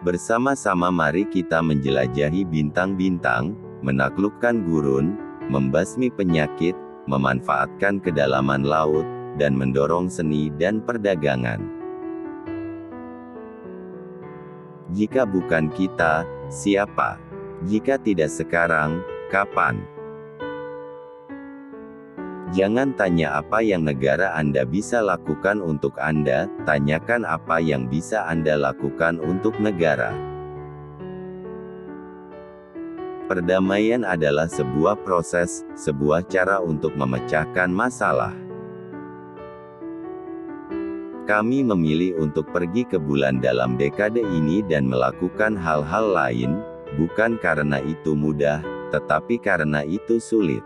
Bersama-sama mari kita menjelajahi bintang-bintang, menaklukkan gurun, membasmi penyakit, memanfaatkan kedalaman laut, dan mendorong seni dan perdagangan. Jika bukan kita, siapa? Jika tidak sekarang, kapan? Jangan tanya apa yang negara Anda bisa lakukan untuk Anda, tanyakan apa yang bisa Anda lakukan untuk negara. Perdamaian adalah sebuah proses, sebuah cara untuk memecahkan masalah. Kami memilih untuk pergi ke bulan dalam dekade ini dan melakukan hal-hal lain, bukan karena itu mudah, tetapi karena itu sulit.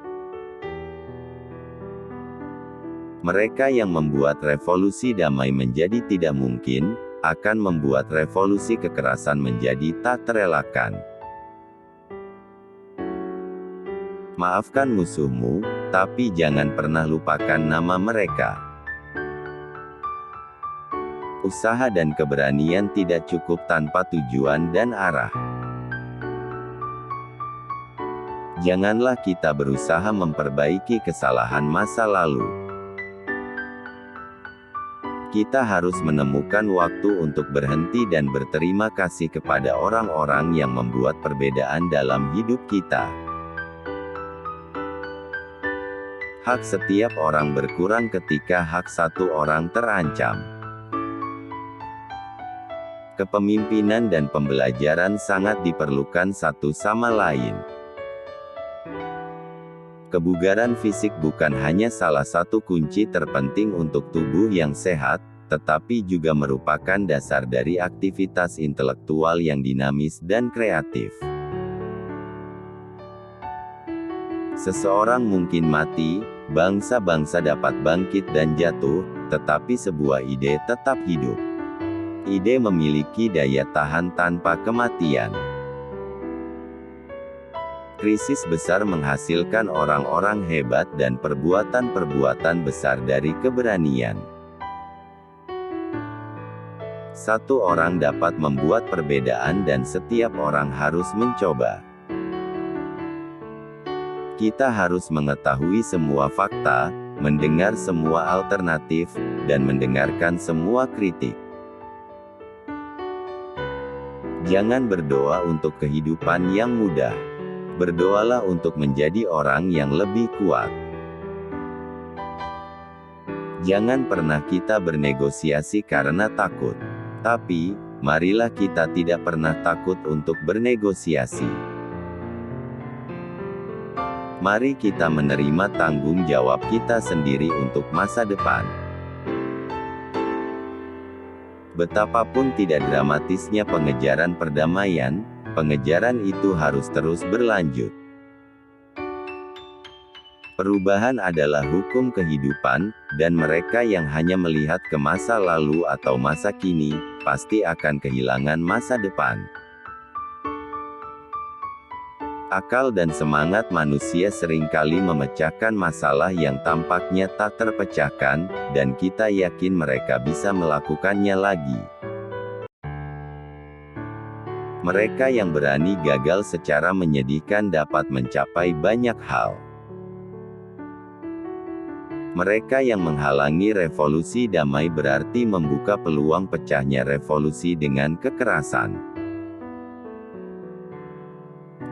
Mereka yang membuat revolusi damai menjadi tidak mungkin, akan membuat revolusi kekerasan menjadi tak terelakkan. Maafkan musuhmu, tapi jangan pernah lupakan nama mereka. Usaha dan keberanian tidak cukup tanpa tujuan dan arah. Janganlah kita berusaha memperbaiki kesalahan masa lalu. Kita harus menemukan waktu untuk berhenti dan berterima kasih kepada orang-orang yang membuat perbedaan dalam hidup kita. Hak setiap orang berkurang ketika hak satu orang terancam. Kepemimpinan dan pembelajaran sangat diperlukan satu sama lain. Kebugaran fisik bukan hanya salah satu kunci terpenting untuk tubuh yang sehat, tetapi juga merupakan dasar dari aktivitas intelektual yang dinamis dan kreatif. Seseorang mungkin mati, bangsa-bangsa dapat bangkit dan jatuh, tetapi sebuah ide tetap hidup. Ide memiliki daya tahan tanpa kematian. Krisis besar menghasilkan orang-orang hebat dan perbuatan-perbuatan besar dari keberanian. Satu orang dapat membuat perbedaan dan setiap orang harus mencoba. Kita harus mengetahui semua fakta, mendengar semua alternatif, dan mendengarkan semua kritik. Jangan berdoa untuk kehidupan yang mudah. Berdoalah untuk menjadi orang yang lebih kuat. Jangan pernah kita bernegosiasi karena takut. Tapi, marilah kita tidak pernah takut untuk bernegosiasi. Mari kita menerima tanggung jawab kita sendiri untuk masa depan. Betapapun tidak dramatisnya pengejaran perdamaian, pengejaran itu harus terus berlanjut. Perubahan adalah hukum kehidupan, dan mereka yang hanya melihat ke masa lalu atau masa kini, pasti akan kehilangan masa depan. Akal dan semangat manusia seringkali memecahkan masalah yang tampaknya tak terpecahkan, dan kita yakin mereka bisa melakukannya lagi. Mereka yang berani gagal secara menyedihkan dapat mencapai banyak hal. Mereka yang menghalangi revolusi damai berarti membuka peluang pecahnya revolusi dengan kekerasan.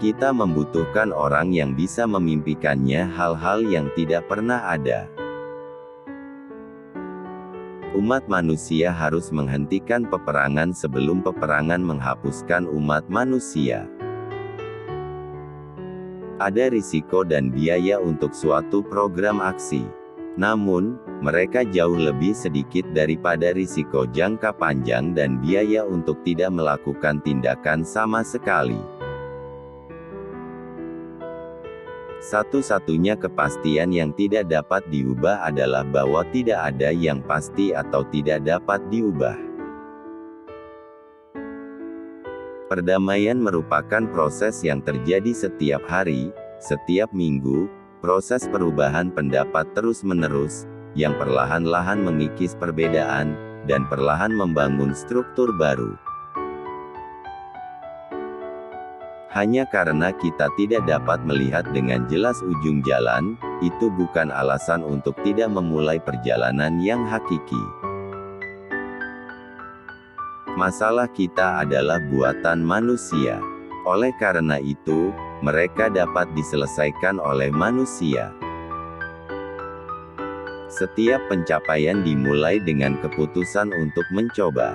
Kita membutuhkan orang yang bisa memimpikannya hal-hal yang tidak pernah ada. Umat manusia harus menghentikan peperangan sebelum peperangan menghapuskan umat manusia. Ada risiko dan biaya untuk suatu program aksi. Namun, mereka jauh lebih sedikit daripada risiko jangka panjang dan biaya untuk tidak melakukan tindakan sama sekali. Satu-satunya kepastian yang tidak dapat diubah adalah bahwa tidak ada yang pasti atau tidak dapat diubah. Perdamaian merupakan proses yang terjadi setiap hari, setiap minggu, proses perubahan pendapat terus-menerus, yang perlahan-lahan mengikis perbedaan, dan perlahan membangun struktur baru. Hanya karena kita tidak dapat melihat dengan jelas ujung jalan, itu bukan alasan untuk tidak memulai perjalanan yang hakiki. Masalah kita adalah buatan manusia. Oleh karena itu, mereka dapat diselesaikan oleh manusia. Setiap pencapaian dimulai dengan keputusan untuk mencoba.